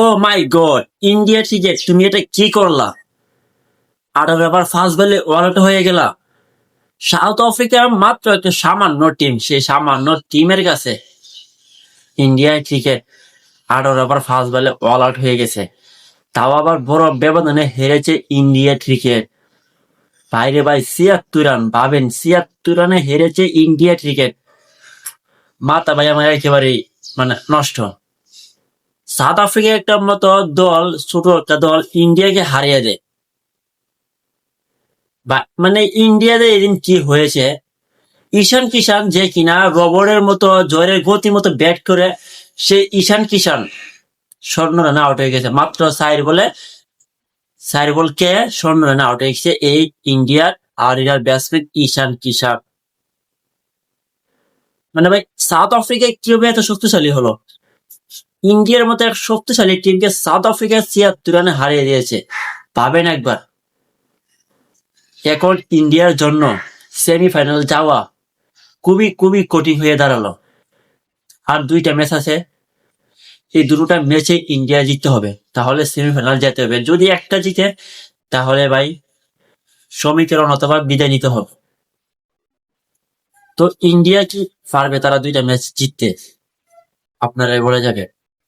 ও মাই god, India cricket তুমি এটা কি করলা? আরো ব্যাপার ফার্স্ট বলে ওয়ালআউট হয়ে গেলা। সাউথ আফ্রিকার মাত্র একটা সামান্য টিম, সেই সামান্য টিমের কাছে ইন্ডিয়া ক্রিকেট আরো ব্যাপার ফার্স্ট বলে অল আউট হয়ে গেছে। তাও আবার বড় ব্যবধানে হেরেছে ইন্ডিয়া ক্রিকেট। বাইরে ভাই ৭৬ রান, ভাবেন ৭৬ রানে হেরেছে ইন্ডিয়া ক্রিকেট। মাথা ভাই আমার একেবারে নষ্ট। সাউথ আফ্রিকা একটা মতো দল, ছোট একটা দল ইন্ডিয়াকে হারিয়ে দেয়। ইন্ডিয়াতে এদিন কি হয়েছে, ঈশান কিষান যে কিনা রবরের মতো জয়ের গতির মতো ব্যাট করে, সেই ঈশান কিষান ৫৪ রানে আউট হয়ে গেছে। মাত্র ৪ বলকে ৫৪ রানে আউট হয়ে গেছে এই ইন্ডিয়ার আর ইন্ডিয়ার ব্যাটসম্যান ঈশান কিষান। ভাই সাউথ আফ্রিকা কিভাবে এত শক্তিশালী হলো? ইন্ডিয়ার মতো এক শক্তিশালী টিমকে সাউথ আফ্রিকা ৭৬ রানে হারিয়ে দিয়েছে। ভাবেন একবার। এখন ইন্ডিয়ার জন্য সেমিফাইনাল যাওয়া খুবই খুবই কঠিন হয়ে দাঁড়ালো। আর ২টা ম্যাচ আছে, এই দুটোটা ম্যাচে ইন্ডিয়া জিততে হবে, তাহলে সেমিফাইনাল যেতে হবে। যদি একটা জিতে তাহলে ভাই সমীকরণ অথবা বিদায় নিতে হবে। তো ইন্ডিয়া কি পারবে তারা ২টা ম্যাচ জিততে? আপনারাই বলে যাবে।